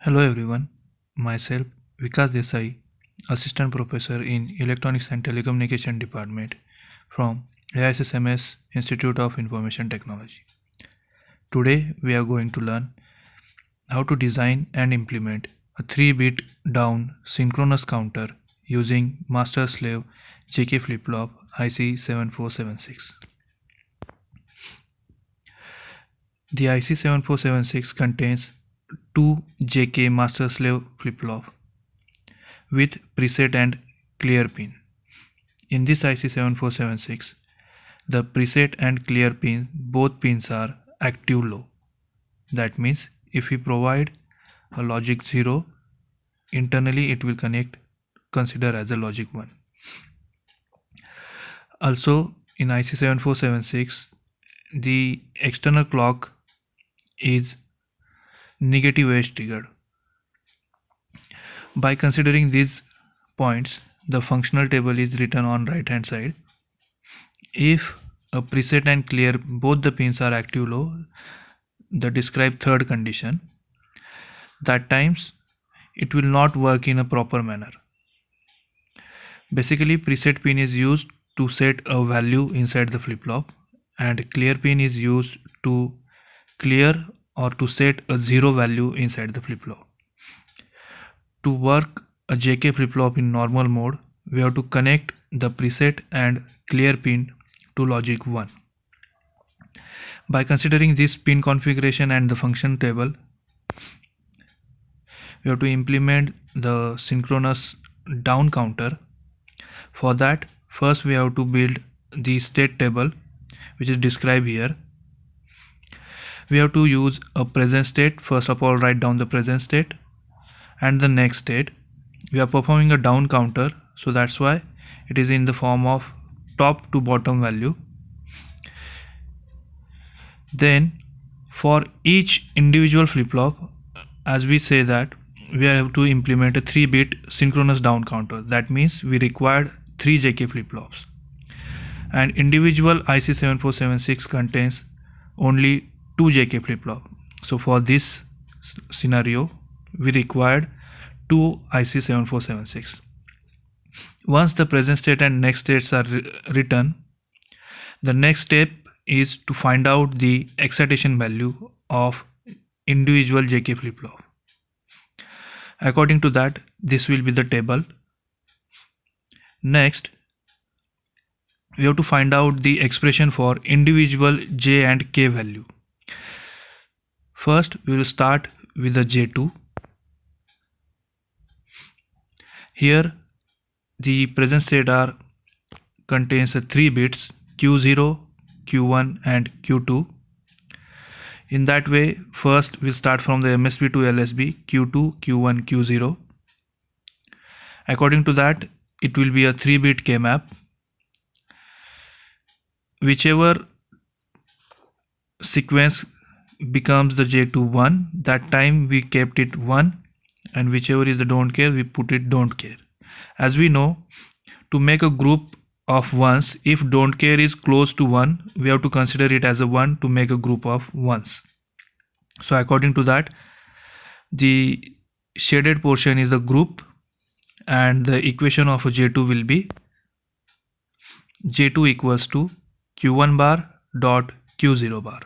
Hello everyone, myself Vikas Desai, Assistant Professor in Electronics and Telecommunication Department from AISSMS Institute of Information Technology. Today we are going to learn how to design and implement a 3-bit down synchronous counter using master-slave JK flip-flop IC 7476. The IC 7476 contains two JK master-slave flip-flop with preset and clear pin. In this IC 7476, the preset and clear pin, both pins are active low. That means if we provide a logic 0, internally it will consider as a logic 1. Also in IC 7476, the external clock is negative edge triggered. By considering these points, the functional table is written on right hand side. If a preset and clear, both the pins are active low, the described third condition, that times it will not work in a proper manner. Basically, preset pin is used to set a value inside the flip-flop and clear pin is used to clear or to set a 0 value inside the flip-flop. To work a JK flip-flop in normal mode, we have to connect the preset and clear pin to logic 1. By considering this pin configuration and the function table, we have to implement the synchronous down counter. For that, first we have to build the state table, which is described here. We have to use a present state. First of all, write down the present state and the next state. We are performing a down counter, so that's why it is in the form of top to bottom value. Then for each individual flip-flop, as we say that we have to implement a 3-bit synchronous down counter. That means we required 3 JK flip-flops, and individual IC 7476 contains only 2 JK flip-flop. So for this scenario, we required 2 IC 7476. Once the present state and next states are written, the next step is to find out the excitation value of individual JK flip-flop. According to that, this will be the table. Next, we have to find out the expression for individual J and K value. First, we will start with the J2. Here, the present state contains 3 bits Q0, Q1 and Q2. In that way, first we'll start from the MSB to LSB, Q2, Q1, Q0. According to that, it will be a 3-bit K-map. Whichever sequence becomes the J2 1, that time we kept it 1, and whichever is the don't care, we put it don't care. As we know, to make a group of ones, if don't care is close to 1, we have to consider it as a 1 to make a group of ones. So according to that, the shaded portion is the group, and the equation of a J2 will be J2 equals to Q1 bar dot Q0 bar.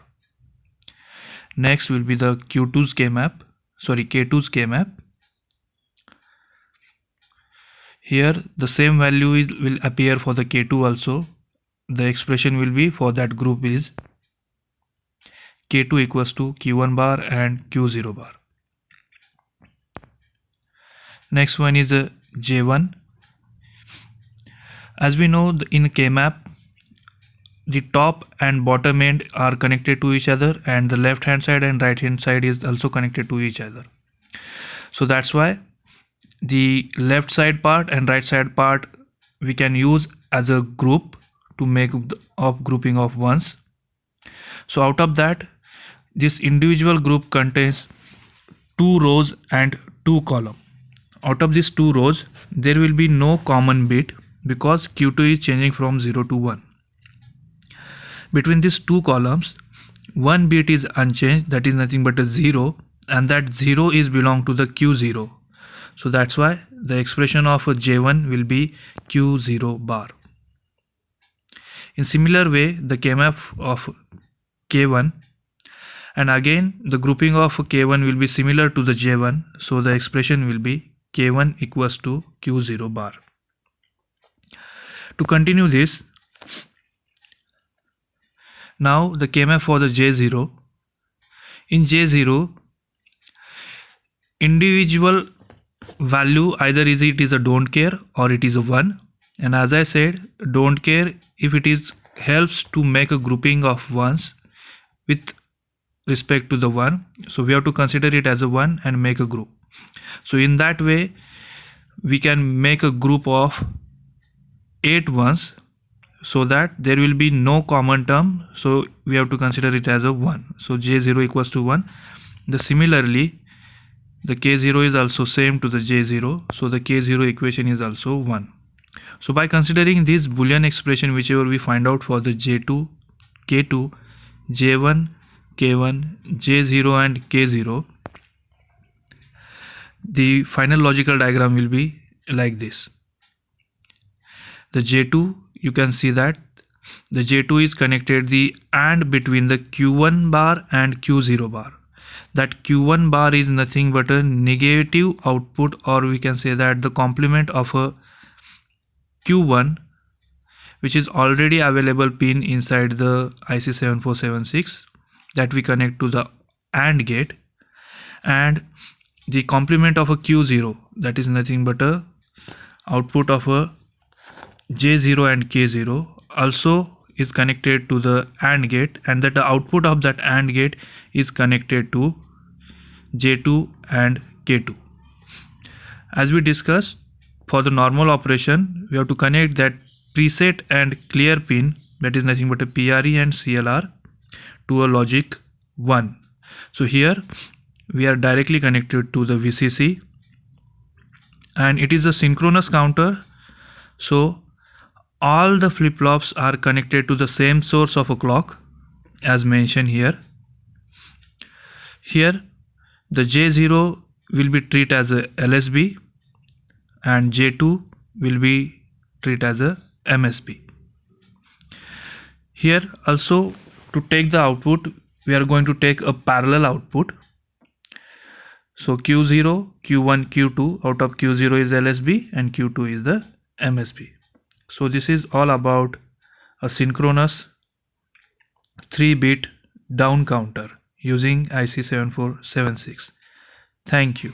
Next will be the Q2's K-map, K2's K-map. Here the same value will appear for the K2 also. The expression will be for that group is K2 equals to Q1 bar and Q0 bar. Next one is a J1. As we know, in K-map, the top and bottom end are connected to each other, and the left hand side and right hand side is also connected to each other. So that's why the left side part and right side part we can use as a group to make of grouping of ones. So out of that, this individual group contains 2 rows and 2 columns. Out of these 2 rows, there will be no common bit because Q2 is changing from 0 to 1. Between these 2 columns, one bit is unchanged, that is nothing but a 0, and that 0 is belong to the Q0. So that's why the expression of J1 will be Q0 bar. In similar way, the KMF of K1, and again the grouping of K1 will be similar to the J1, so the expression will be K1 equals to Q0 bar. To continue this, now the KMF for the J0. In J0, individual value either it is a don't care or it is a 1, and as I said, don't care if it is helps to make a grouping of ones with respect to the 1, so we have to consider it as a 1 and make a group. So in that way we can make a group of 8 ones, so that there will be no common term, so we have to consider it as a 1. So J0 equals to 1. Similarly, the K0 is also same to the J0, so the K0 equation is also 1. So by considering this Boolean expression whichever we find out for the J2, K2, J1, K1, J0 and K0, the final logical diagram will be like this. The J2, you can see that the J2 is connected the AND between the Q1 bar and Q0 bar. That Q1 bar is nothing but a negative output, or we can say that the complement of a Q1 which is already available pin inside the IC7476 that we connect to the AND gate, and the complement of a Q0 that is nothing but a output of a J0 and K0 also is connected to the AND gate, and that the output of that AND gate is connected to J2 and K2. As we discussed, for the normal operation we have to connect that preset and clear pin, that is nothing but a PRE and CLR, to a logic 1. So here we are directly connected to the VCC, and it is a synchronous counter, so all the flip-flops are connected to the same source of a clock as mentioned here. Here the J0 will be treated as a LSB and J2 will be treated as a MSB. Here also, to take the output we are going to take a parallel output. So Q0, Q1, Q2, out of Q0 is LSB and Q2 is the MSB. So this is all about a synchronous 3-bit down counter using IC7476. Thank you.